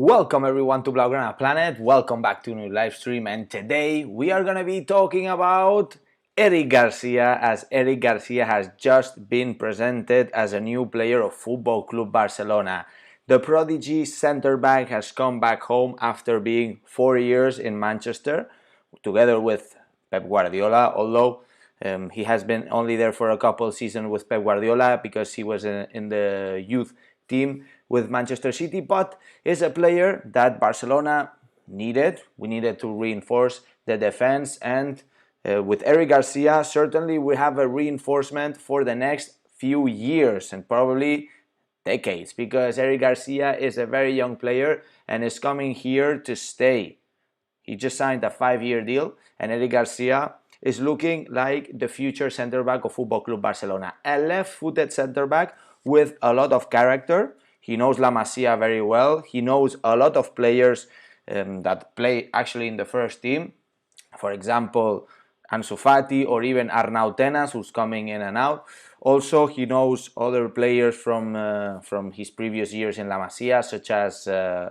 Welcome everyone to Blaugrana Planet. Welcome back to a new live stream, and today we are gonna be talking about Eric Garcia, as Eric Garcia has just been presented as a new player of Football Club Barcelona. The prodigy centre back has come back home after being 4 years in Manchester, together with Pep Guardiola, although he has been only there for a couple seasons with Pep Guardiola because he was in the youth team with Manchester City, but is a player that Barcelona needed. We needed to reinforce the defense, and with Eric Garcia, certainly we have a reinforcement for the next few years and probably decades, because Eric Garcia is a very young player and is coming here to stay. He just signed a 5-year deal, and Eric Garcia is looking like the future centre-back of Football Club Barcelona. A left-footed centre-back with a lot of character. He knows La Masia very well. He knows a lot of players that play actually in the first team. For example, Ansu Fati or even Arnau Tenas, who's coming in and out. Also, he knows other players from his previous years in La Masia, such as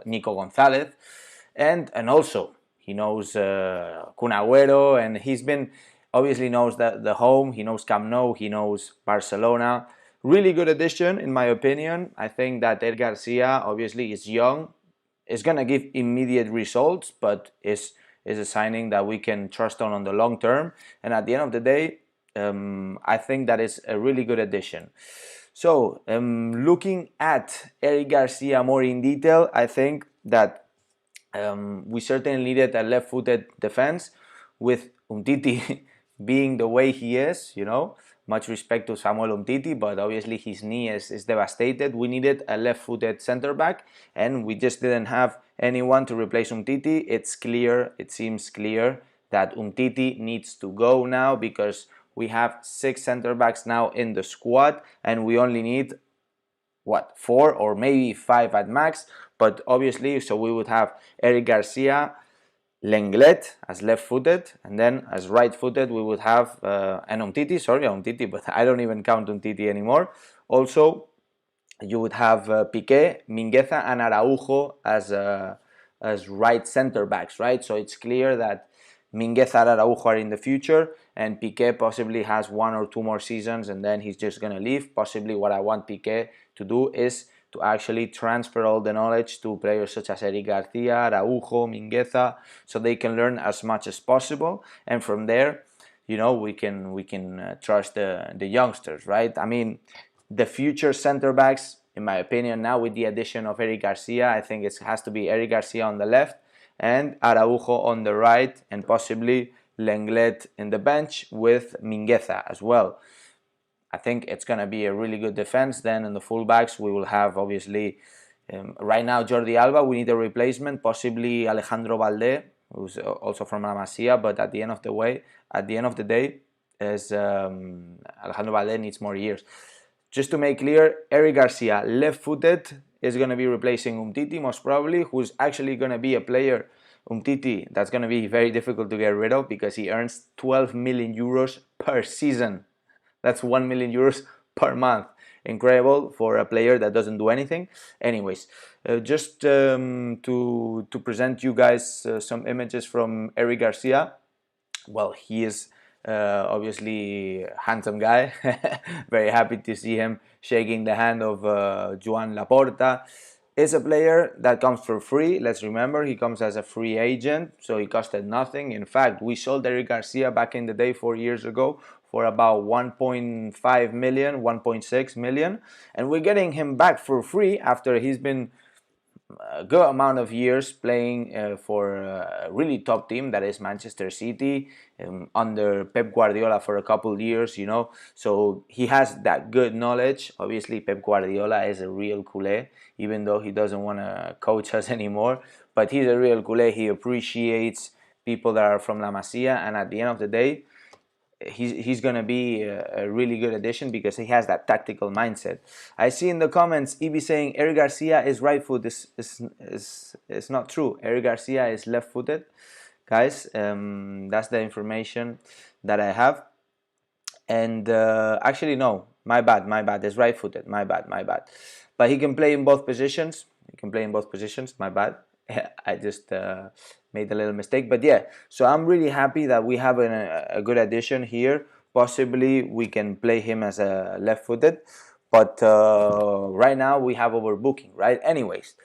Nico Gonzalez. And also, he knows Kun Agüero, and he's been obviously knows the home. He knows Camp Nou. He knows Barcelona. Really good addition, in my opinion. I think that Ed Garcia obviously is young, is gonna give immediate results, but is a signing that we can trust on the long term. And at the end of the day, I think that is a really good addition. So, looking at Eric Garcia more in detail, I think that we certainly needed a left-footed defense with Umtiti being the way he is, you know. Much respect to Samuel Umtiti, but obviously his knee is devastated. We needed a left-footed centre-back, and we just didn't have anyone to replace Umtiti. It's clear, it seems clear, that Umtiti needs to go now, because we have 6 centre-backs now in the squad, and we only need, 4 or maybe 5 at max. But obviously, so we would have Eric Garcia, Lenglet as left-footed, and then as right-footed we would have Umtiti, but I don't even count Umtiti anymore. Also, you would have Piqué, Mingueza, and Araujo as right centre-backs, right? So it's clear that Mingueza and Araujo are in the future, and Piqué possibly has 1 or 2 more seasons, and then he's just going to leave. Possibly what I want Piqué to do is to actually transfer all the knowledge to players such as Eric Garcia, Araujo, Mingueza, so they can learn as much as possible. And from there, you know, we can trust the youngsters, right? I mean, the future centre-backs, in my opinion, now with the addition of Eric Garcia, I think it has to be Eric Garcia on the left and Araujo on the right, and possibly Lenglet in the bench with Mingueza as well. I think it's going to be a really good defense. Then in the fullbacks, we will have obviously right now Jordi Alba. We need a replacement, possibly Alejandro Balde, who's also from La Masia. But at the end of the day, is Alejandro Balde needs more years. Just to make clear, Eric Garcia, left-footed, is going to be replacing Umtiti most probably, who's actually going to be a player. Umtiti, that's going to be very difficult to get rid of because he earns 12 million euros per season. That's 1 million euros per month. Incredible for a player that doesn't do anything. Anyways, just to present you guys some images from Eric Garcia. Well, he is obviously a handsome guy. Very happy to see him shaking the hand of Joan Laporta. Is a player that comes for free. Let's remember, he comes as a free agent, so he costed nothing. In fact, we sold Eric Garcia back in the day 4 years ago for about 1.5 million, 1.6 million, and we're getting him back for free after he's been a good amount of years playing for a really top team that is Manchester City, under Pep Guardiola for a couple years, you know. So he has that good knowledge. Obviously, Pep Guardiola is a real culé, even though he doesn't want to coach us anymore. But he's a real culé. He appreciates people that are from La Masia, and at the end of the day, he's going to be a really good addition because he has that tactical mindset. I see in the comments Ibi saying Eric Garcia is right foot. This is not true. Eric Garcia is left footed, guys. That's the information that I have. And actually no, my bad, it's right footed, my bad. But he can play in both positions. He can play in both positions. My bad. I just made a little mistake. But yeah, so I'm really happy that we have a good addition here. Possibly we can play him as a left-footed, but right now we have overbooking, right? Anyways,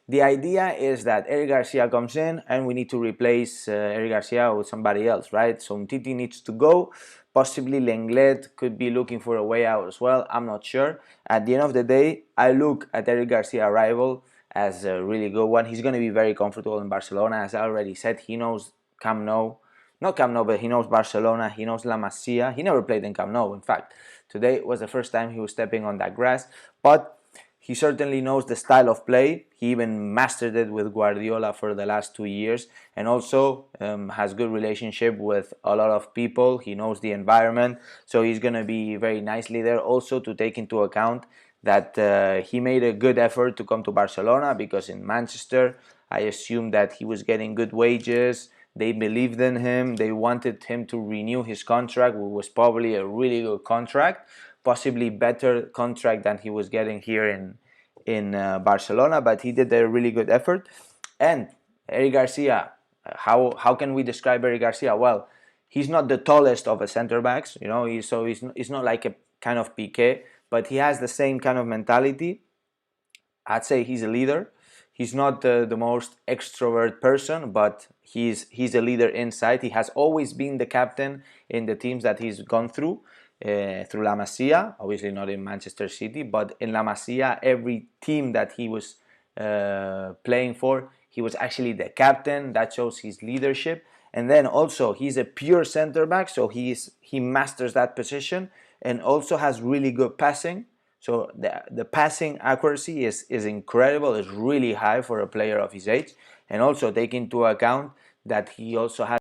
the idea is that Eric Garcia comes in and we need to replace Eric Garcia with somebody else, right? So Umtiti needs to go. Possibly Lenglet could be looking for a way out as well. I'm not sure. At the end of the day, I look at Eric Garcia arrival as a really good one. He's going to be very comfortable in Barcelona. As I already said, he knows Camp Nou. Not Camp Nou, but he knows Barcelona. He knows La Masia. He never played in Camp Nou, in fact. Today was the first time he was stepping on that grass. But he certainly knows the style of play. He even mastered it with Guardiola for the last 2 years, and also has good relationship with a lot of people. He knows the environment, so he's going to be very nicely there. Also, to take into account that he made a good effort to come to Barcelona, because in Manchester, I assume that he was getting good wages. They believed in him. They wanted him to renew his contract, which was probably a really good contract, possibly better contract than he was getting here in Barcelona. But he did a really good effort. And Eric Garcia, how can we describe Eric Garcia? Well, he's not the tallest of a center backs, you know. He's not like a kind of Piqué, but he has the same kind of mentality. I'd say he's a leader. He's not the most extrovert person, but he's a leader inside. He has always been the captain in the teams that he's gone through La Masia. Obviously not in Manchester City, but in La Masia, every team that he was playing for, he was actually the captain. That shows his leadership. And then also he's a pure center back, so he masters that position, and also has really good passing. So the passing accuracy is incredible, is really high for a player of his age. And also take into account that he also has